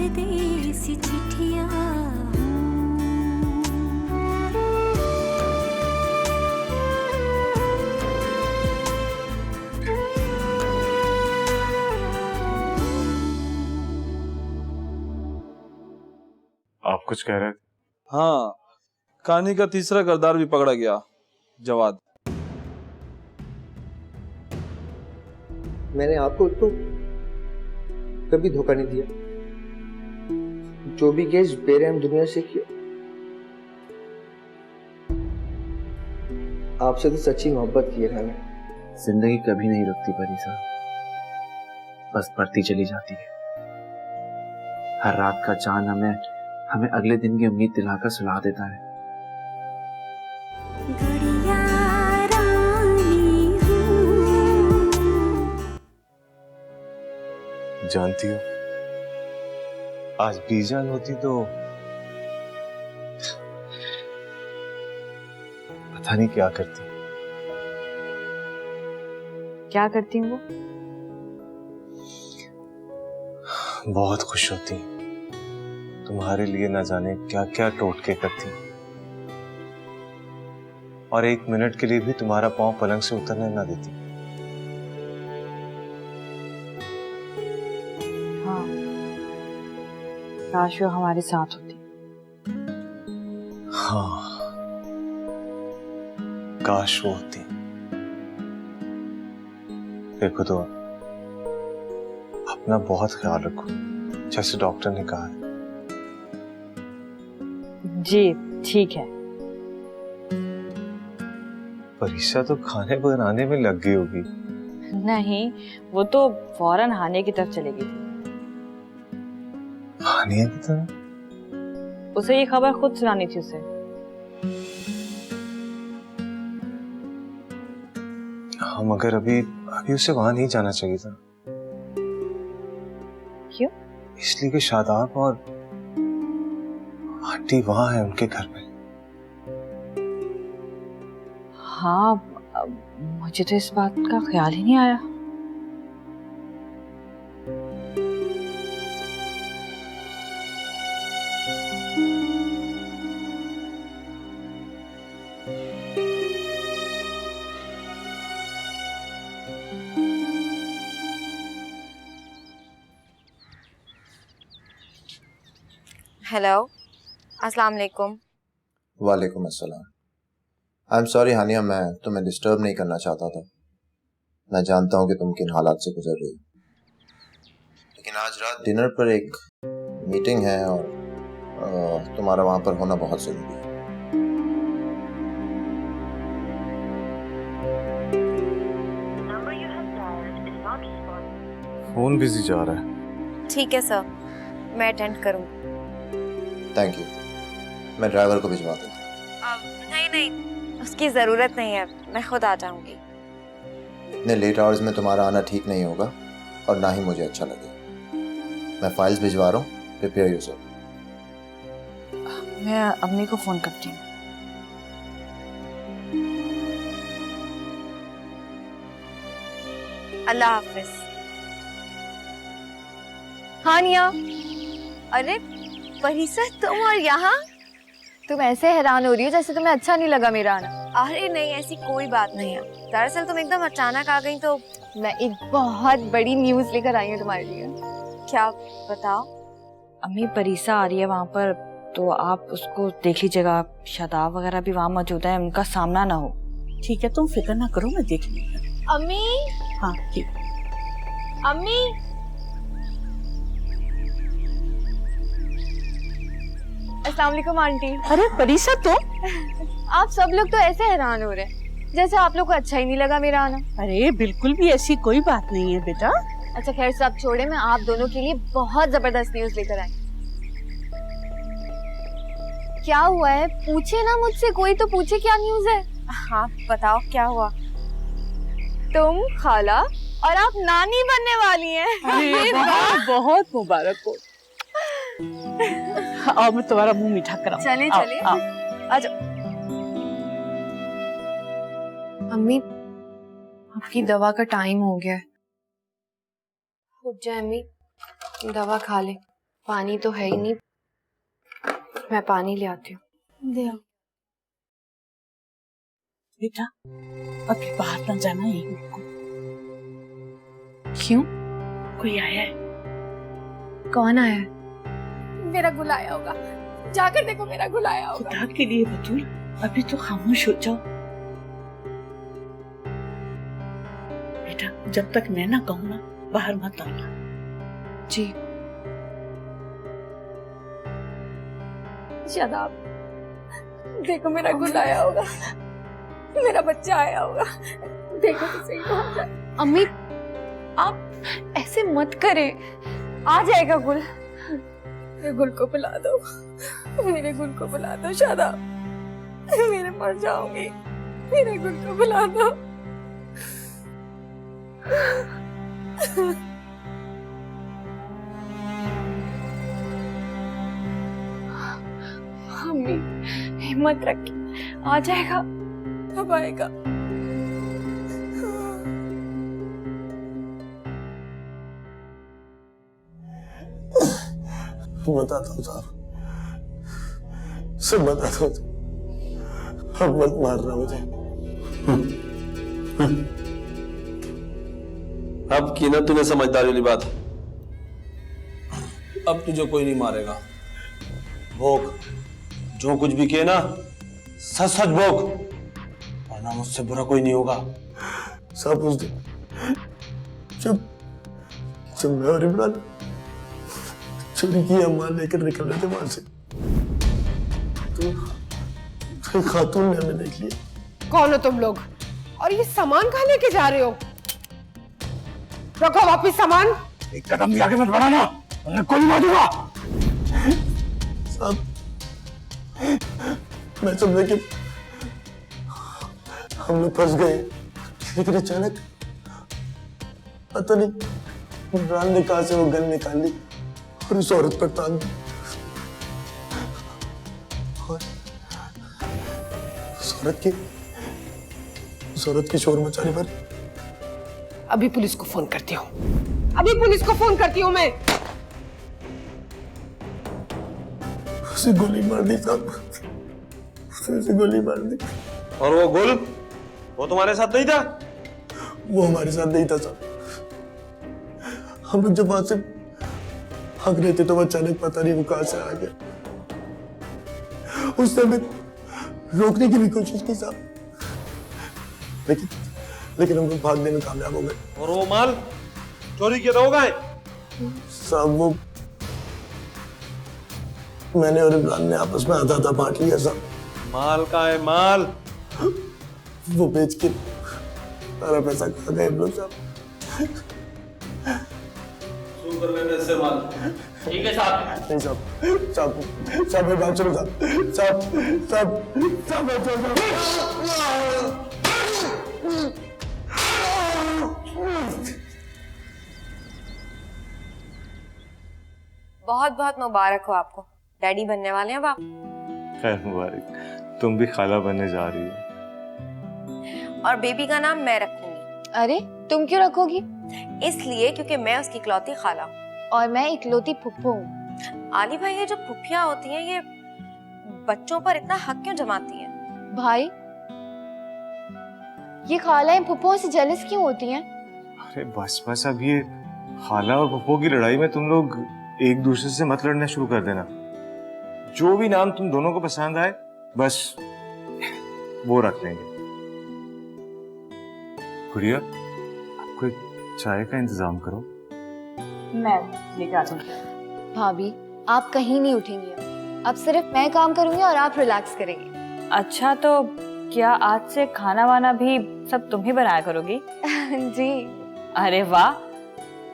परदेसी चिट्ठियां आप कुछ कह रहे थे? हाँ, कहानी का तीसरा किरदार भी पकड़ा गया, जवाद। मैंने आपको तो कभी धोखा नहीं दिया। जो भी गेस बेरहम दुनिया से किया, आपसे तो सच्ची मोहब्बत की है मैंने। जिंदगी कभी नहीं रुकती परिसा, बस बढ़ती चली जाती है। हर रात का चांद हमें अगले दिन की उम्मीद दिलाकर सुला देता है। जानती हो, आज बीजान होती तो पता नहीं क्या करती। क्या करती हूँ वो? बहुत खुश होती, तुम्हारे लिए न जाने क्या क्या टोटके करती, और एक मिनट के लिए भी तुम्हारा पांव पलंग से उतरने ना देती। हाँ, काश वो हमारे साथ होती। हाँ, काश वो होती। देखो तो, अपना बहुत ख्याल रखो, जैसे डॉक्टर ने कहा है। जी ठीक है। परिसा तो खाने बनाने में लग गई होगी। नहीं, वो तो फौरन हानिया की तरफ चली गई थी। हानिया की तरफ? उसे ये खबर खुद सुनानी थी उसे। हाँ, मगर अभी उसे वहां नहीं जाना चाहिए था। क्यों? इसलिए कि शादाब और आंटी वहां है उनके घर में। हाँ, मुझे तो इस बात का ख्याल ही नहीं आया। हेलो, अस्सलाम वालेकुम। वालेकुम अस्सलाम। आई एम सॉरी हानिया, मैं तुम्हें डिस्टर्ब नहीं करना चाहता था। मैं जानता हूँ कि तुम किन हालात से गुजर रही हो, लेकिन आज रात डिनर पर एक मीटिंग है और तुम्हारा वहां पर होना बहुत जरूरी है। फोन बिजी जा रहा है। ठीक है सर, मैं अटेंड करूँ। Thank you. मैं ड्राइवर को भिजवा देता हूँ। नहीं, उसकी जरूरत नहीं है, मैं खुद आ जाऊंगी। इतने लेट आवर्स में तुम्हारा आना ठीक नहीं होगा और ना ही मुझे अच्छा लगेगा। मैं फाइल्स भिजवा रहा हूँ, प्रिपेयर योरसेल्फ। मैं अम्मी को फोन करती हूँ। अल्लाह हाफिज। हानिया, अरे परिसा तुम और यहाँ? तुम ऐसे हैरान हो रही हो जैसे तुम्हें अच्छा नहीं लगा मेरा आना। अरे नहीं, ऐसी कोई बात नहीं है। दरअसल तुम एकदम अचानक आ गई तो मैं एक बहुत बड़ी न्यूज़ लेकर आई हूँ तुम्हारे लिए। क्या? बताओ। अम्मी, परिसा आ रही है वहाँ पर, तो आप उसको देख लीजिएगा। शादाब वगैरह भी वहाँ मौजूद है, उनका सामना ना हो। ठीक है, तुम फिक्र ना करो, मैं देख लूंगी। अम्मी। हाँ ठीक। अम्मी। अस्सलाम वालेकुम आंटी। अरे परिसा, तो आप सब लोग तो ऐसे हैरान हो रहे हैं जैसे आप लोग को अच्छा ही नहीं लगा मेरा आना। अरे बिल्कुल भी ऐसी कोई बात नहीं है बेटा। अच्छा खैर, सब छोड़े, मैं आप दोनों के लिए बहुत जबरदस्त न्यूज़ लेकर आई। क्या हुआ है? पूछे ना मुझसे, कोई तो पूछे क्या न्यूज़ है। हाँ बताओ, क्या हुआ? तुम खाला और आप नानी बनने वाली हैं। अरे बहुत बहुत मुबारक हो। आओ, मैं तुम्हारा मुंह मीठा कराऊं। चले आओ, चले। आओ। अच्छा अम्मी, आपकी दवा का टाइम हो गया है। उठ जाए अम्मी, दवा खा ले। पानी तो है ही नहीं, मैं पानी ले आती हूँ। दे आओ। बेटा अभी बाहर ना जाना है। क्यों? कोई आया है? कौन आया है? मेरा गुल आया होगा, जाकर देखो मेरा गुल आया होगा। खुदा के लिए बतूल अभी तो खामोश हो जाओ बेटा, जब तक मैं ना कहूँ ना बाहर मत आना। जी। शादाब, देखो मेरा गुल आया होगा, मेरा बच्चा आया होगा, देखो तो सही बात है। अम्मी आप ऐसे मत करें, आ जाएगा गुल। मेरे गुल को बुला दो, मेरे गुल को बुला दो शादाब, मेरे मर जाऊंगी, मेरे गुल को बुला दो। अम्मी हिम्मत रखिए, आ जाएगा। कब आएगा? बताता हूँ साहब, सब बताता हूँ। अब मत मारना मुझे। अब की ना तूने समझदारी वाली बात। अब तुझे कोई नहीं मारेगा। भोग, जो कुछ भी किए ना सच सच भोग, वरना मुझसे बुरा कोई नहीं होगा। सब उस दिन जब मैं और इमरान चोरी की अम्मान लेकर निकल रहे थे वहां से, तो खातून ने हमें देख लिया। कौन हो तुम लोग और ये सामान कहाँ लेके जा रहे हो? रखो वापिस सामान। एक कदम भी आगे मत बढ़ाना, वरना गोली मार दूंगा। साहब मैं समझा कि हम लोग फंस गए, लेकिन अचानक पता नहीं इमरान ने कहा से वो गन निकाल ली और उस औरत पर तान दी और उस औरत की शोर मचाने पर अभी पुलिस को फोन करती हूँ, अभी पुलिस को फोन करती हूँ मैं। उसे गोली मार दी साहब, उसे गोली मार दी। और वो गुल, वो तुम्हारे साथ नहीं था? वो हमारे साथ नहीं था साहब। हम लोग जब वहां से भाग रहे थे तो अचानक पता नहीं वो कहां से आ गया। उसने हमें रोकने की भी कोशिश की साहब, लेकिन हम लोग भागने में कामयाब हो गए। और वो माल चोरी किया था वो गए साहब? वो मैंने और इमरान ने आपस में आधा आधा बांट लिया साहब। माल का है माल? वो बेच के सारा पैसा खा गए हम लोग साहब। कर लेने से माल। ठीक है साहब। नहीं साहब मेरी बात सुनो बहुत बहुत मुबारक हो आपको, डैडी बनने वाले हैं अब आप। खैर मुबारक, तुम भी खाला बनने जा रही हो। और बेबी का नाम मैं रखूंगी। अरे तुम क्यों रखोगी? इसलिए क्योंकि मैं उसकी इकलौती खाला हूँ और मैं इकलौती फुप्पो हूँ। आली भाई, ये जो फुफियाँ होती हैं ये बच्चों पर इतना हक क्यों जमाती हैं? भाई ये खालाएं फुप्पों से जेलस क्यों होती हैं? अरे बस अब ये खाला और पप्पो की लड़ाई में तुम लोग एक दूसरे से मत लड़ना शुरू कर देना। जो भी नाम तुम दोनों को पसंद आए बस वो रख लेंगे। गुड़िया, कोई चाय का इंतजाम करो। मैं लेकर आता हूँ। भाभी आप कहीं नहीं उठेंगी, अब सिर्फ मैं काम करूंगी और आप रिलैक्स करेंगे। अच्छा, तो क्या आज से खाना वाना भी सब तुम ही बनाया करोगी? जी। अरे वाह,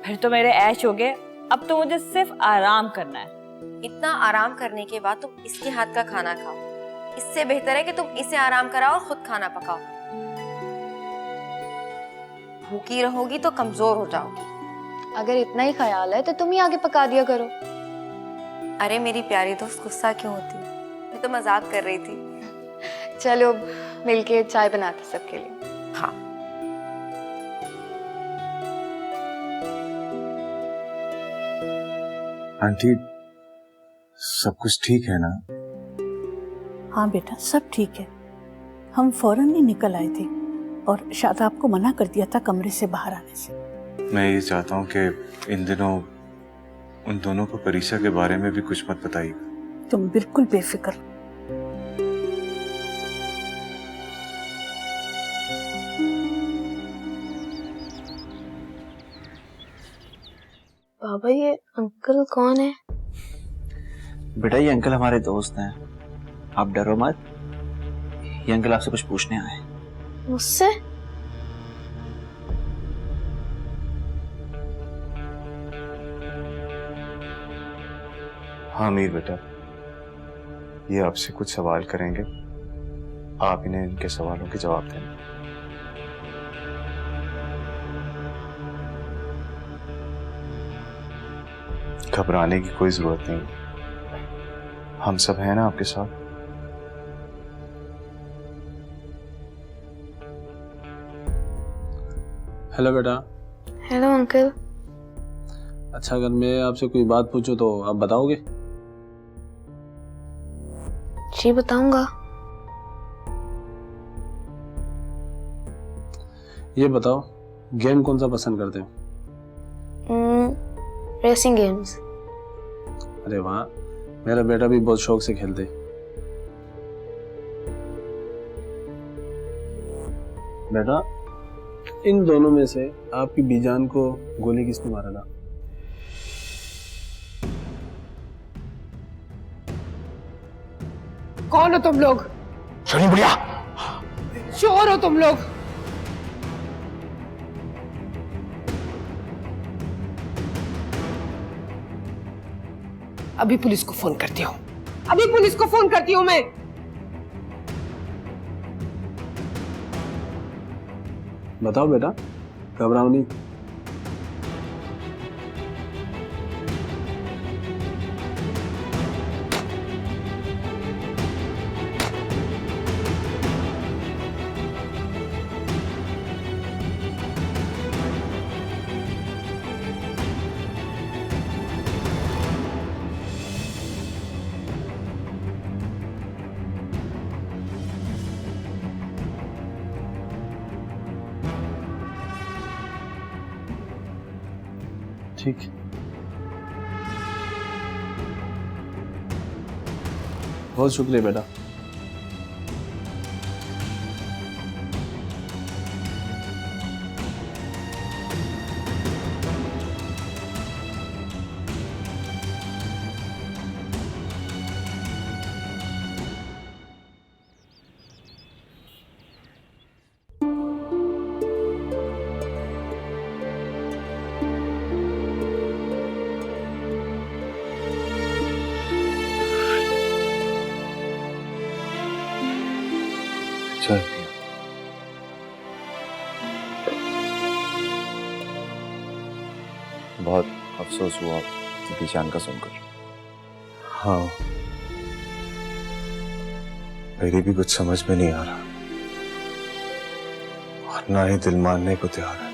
फिर तो मेरे ऐश हो गए। अब तो मुझे सिर्फ आराम करना है। इतना आराम करने के बाद तुम इसके हाथ का खाना खाओ, इससे बेहतर है कि तुम इसे आराम कराओ और खुद खाना पकाओ। भूखी रहोगी तो कमजोर हो जाओगी। अगर इतना ही ख्याल है तो तुम ही आगे पका दिया करो। अरे मेरी प्यारी दोस्त, गुस्सा क्यों होती है? मैं तो मजाक कर रही थी। चलो मिलके चाय बनाते सबके लिए। हाँ। आंटी, सब कुछ ठीक है ना? हाँ बेटा, सब ठीक है। हम फौरन ही निकल आए थे और शादाब को मना कर दिया था कमरे से बाहर आने से। मैं ये चाहता हूँ कि इन दिनों उन दोनों को परीक्षा के बारे में भी कुछ मत बताइए। तुम बिल्कुल बेफिक्र। बाबा ये अंकल कौन है? बेटा ये अंकल हमारे दोस्त हैं, आप डरो मत। ये अंकल आपसे कुछ पूछने आए हैं। मुझसे? हाँ मीर बेटा, ये आपसे कुछ सवाल करेंगे, आप इन्हें इनके सवालों के जवाब देना। घबराने की कोई जरूरत नहीं, हम सब हैं ना आपके साथ। हेलो बेटा। Hello uncle. अच्छा, अगर मैं आपसे कोई बात पूछूं तो आप बताओगे? जी बताऊंगा। ये बताओ, गेम कौन सा पसंद करते हो? Racing games. अरे वाह, मेरा बेटा भी बहुत शौक से खेलते। बेटा, इन दोनों में से आपकी बीजान को गोली किसने मारा था? कौन हो तुम लोग? शनि बुढ़िया। चोर हो तुम लोग। अभी पुलिस को फोन करती हूँ, अभी पुलिस को फोन करती हूँ मैं। बताओ बेटा, घबराओ नहीं। ठीक। बहुत शुक्रिया बेटा। चल बहुत अफसोस हुआ बीजान का सुनकर। हाँ, मेरी भी कुछ समझ में नहीं आ रहा और ना ही दिल मानने को तैयार है।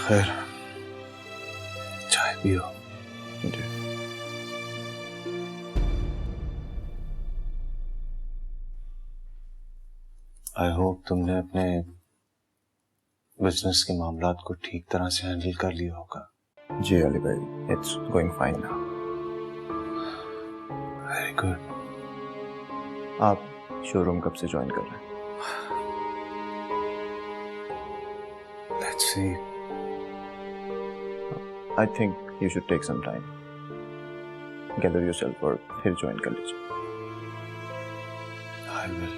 खैर, चाय पियो। आई होप तुमने अपने बिजनेस के मामलात को ठीक तरह से हैंडल कर लिया होगा। जी अली भाई, it's going fine now. Very good. आप शोरूम कब से ज्वाइन कर रहे हैं? Let's see. I think you should take some time. Gather yourself और फिर ज्वाइन कर लीजिए। I will.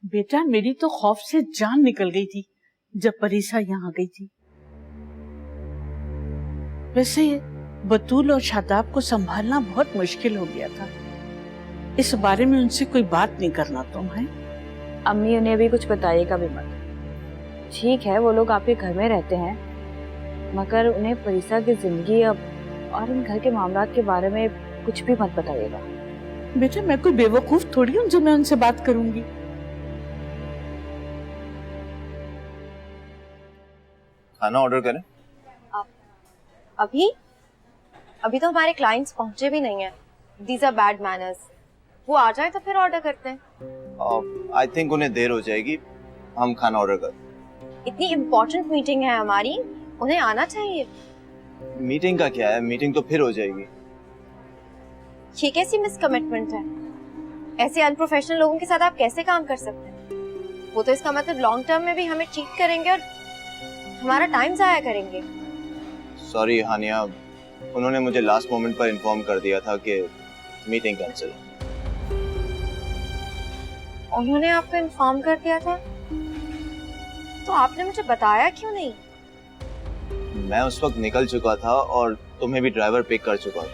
बेटा मेरी तो खौफ से जान निकल गई थी जब परीक्षा यहाँ आ गई थी। वैसे बतूल और शादाब को संभालना बहुत मुश्किल हो गया था। इस बारे में उनसे कोई बात नहीं करना तुम है? अम्मी उन्हें भी कुछ बताइएगा भी मत। ठीक है वो लोग आपके घर में रहते हैं, मगर उन्हें परिसा की जिंदगी अब और इन घर के मामलात के बारे में कुछ भी मत बताइएगा। बेटा मैं कोई बेवकूफ थोड़ी हूँ जो मैं उनसे बात करूंगी। खाना ऑर्डर करें? अभी तो हमारे क्लाइंट्स पहुंचे भी नहीं हैं। These are bad manners. वो आ जाए तो फिर ऑर्डर करते हैं। आई थिंक उन्हें देर हो जाएगी, हम खाना ऑर्डर कर। इतनी इम्पोर्टेंट मीटिंग है हमारी, उन्हें आना चाहिए। मीटिंग का क्या है, मीटिंग तो फिर हो जाएगी। ये कैसी मिसकमिटमेंट है? ऐसे अनप्रोफेशनल लोगों के साथ आप कैसे काम कर सकते हैं? वो तो इसका मतलब लॉन्ग टर्म में भी हमें चीट करेंगे और हमारा टाइम जाया करेंगे। सॉरी हानिया, उन्होंने मुझे लास्ट मोमेंट पर इन्फॉर्म कर दिया था कि मीटिंग कैंसिल है। उन्होंने आपको इन्फॉर्म कर दिया था? तो आपने मुझे बताया क्यों नहीं? मैं उस वक्त निकल चुका था और तुम्हें भी ड्राइवर पिक कर चुका था,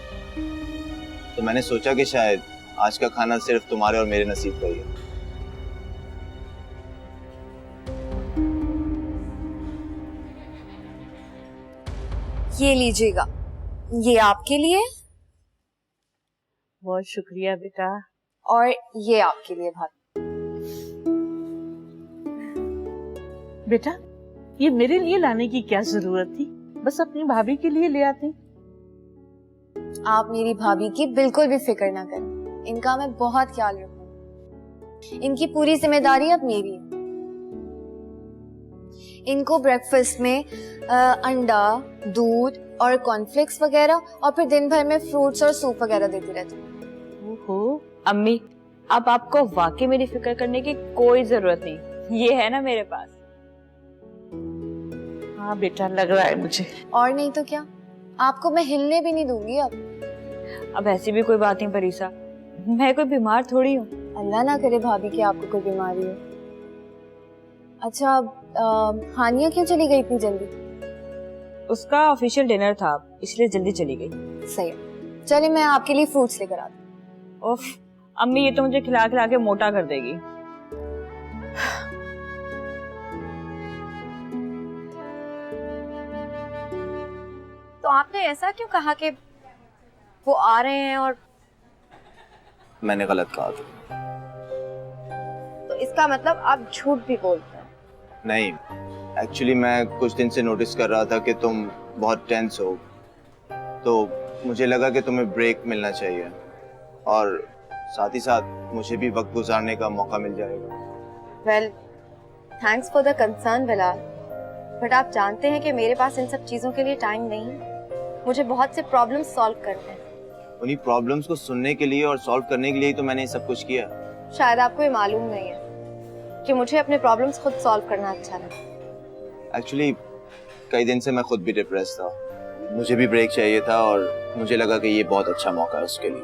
तो मैंने सोचा कि शायद आज का खाना सिर्फ तुम्हारे और मेरे नसीब का ही है। ये लीजिएगा, ये आपके लिए बहुत शुक्रिया बेटा। और ये आपके लिए भाभी। बेटा ये मेरे लिए लाने की क्या जरूरत थी, बस अपनी भाभी के लिए ले आती। आप मेरी भाभी की बिल्कुल भी फिक्र ना करें, इनका मैं बहुत ख्याल रखूंगी। इनकी पूरी जिम्मेदारी अब मेरी है। इनको ब्रेकफास्ट में अंडा, दूध और कॉर्नफ्लेक्स वगैरह, और फिर दिन भर में फ्रूट्स और सूप वगैरह देती रहती हूँ। ओहो अम्मी, अब आपको वाकई मेरी फिक्र करने की कोई जरूरत नहीं, ये है ना मेरे पास। हाँ बेटा लग रहा है मुझे। और नहीं तो क्या, आपको मैं हिलने भी नहीं दूंगी अब ऐसी भी कोई बात नहीं परिसा, मैं कोई बीमार थोड़ी हूँ। अल्लाह ना करे भाभी कि आपको कोई बीमारी हो। अच्छा हानिया क्यों चली गई इतनी जल्दी? उसका ऑफिशियल डिनर था इसलिए जल्दी चली गई। सही है, चलिए मैं आपके लिए फ्रूट्स लेकर आती हूँ। ओफ अम्मी, ये तो मुझे खिला खिला के मोटा कर देगी। तो आपने ऐसा क्यों कहा कि वो आ रहे हैं? और मैंने गलत कहा था। तो इसका मतलब आप झूठ भी बोलते हैं? नहीं, एक्चुअली मैं कुछ दिन से नोटिस कर रहा था कि तुम बहुत टेंस हो, तो मुझे लगा कि तुम्हें ब्रेक मिलना चाहिए और साथ ही साथ मुझे भी वक्त गुजारने का मौका मिल जाएगा। Well, thanks for the concern Bilal, but आप जानते हैं कि मेरे पास इन सब चीजों के लिए टाइम नहीं है। मुझे बहुत से प्रॉब्लम्स सॉल्व करने हैं। उन्हीं प्रॉब्लम्स को सुनने के लिए और सॉल्व करने के लिए ही तो मैंने ये सब कुछ किया। शायद आपको ये मालूम नहीं है कि मुझे अपने प्रॉब्लम्स खुद सॉल्व करना अच्छा लगता। एक्चुअली कई दिन से मैं खुद भी डिप्रेस था, मुझे भी ब्रेक चाहिए था और मुझे लगा कि ये बहुत अच्छा मौका है उसके लिए।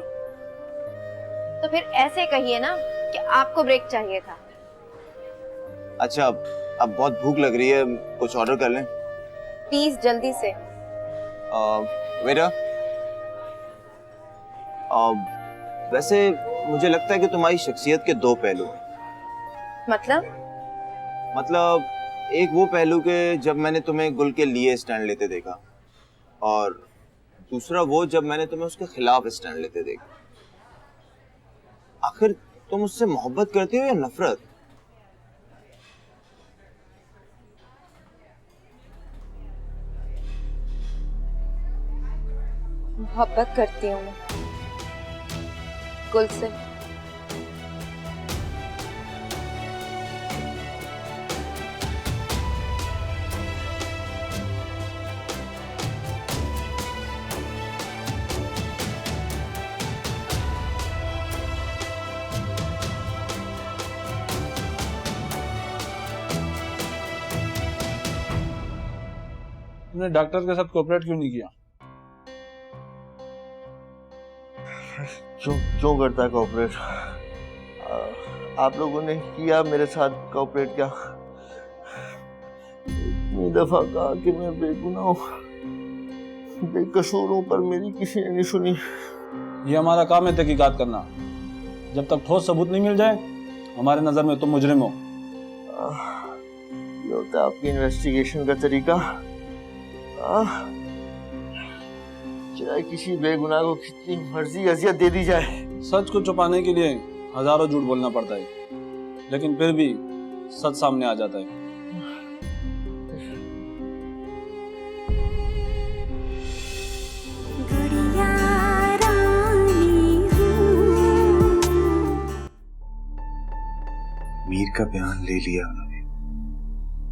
तो फिर ऐसे कहिए ना कि आपको ब्रेक चाहिए था। अच्छा, अब बहुत भूख लग रही है, कुछ ऑर्डर कर लें? प्लीज जल्दी से। वेटर, वैसे मुझे लगता है कि तुम्हारी शख्सियत के दो पहलू हैं। मतलब एक वो पहलू के जब मैंने तुम्हें गुल के लिए स्टैंड लेते देखा, और दूसरा वो जब मैंने तुम्हें उसके खिलाफ स्टैंड लेते देखा। आखिर तुम उससे मोहब्बत करती हो या नफरत? मोहब्बत करती हूँ मैं गुल से। तुमने डॉक्टर के साथ कोऑपरेट क्यों नहीं किया? क्यों करता है कोऑपरेट? आप लोगों ने किया मेरे साथ कोऑपरेट क्या? इतनी दफा कहा कि मैं बेगुनाह हूँ, बेकसूर हूं पर मेरी किसी ने नहीं सुनी। ये हमारा काम है तहकीकात करना। जब तक ठोस सबूत नहीं मिल जाए हमारे नजर में तुम मुजरिम हो। ये होता है आपकी इन्वेस्टिगेशन का तरीका। चाहे किसी बेगुनाह को कितनी मर्जी अजियत दे दी जाए। सच को छुपाने के लिए हजारों झूठ बोलना पड़ता है, लेकिन फिर भी सच सामने आ जाता है। गुड़िया रानी हूँ। मीर का बयान ले लिया उन्होंने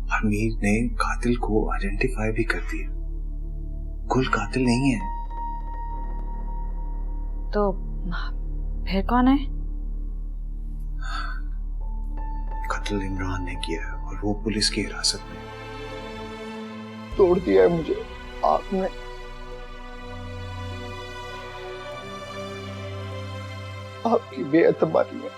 और मीर ने कातिल को आइडेंटिफाई भी कर दिया। गुल कातिल नहीं है। तो फिर कौन है? कत्ल इमरान ने किया है और वो पुलिस की हिरासत में। तोड़ दिया है मुझे आपने। आपकी बेएतबारी में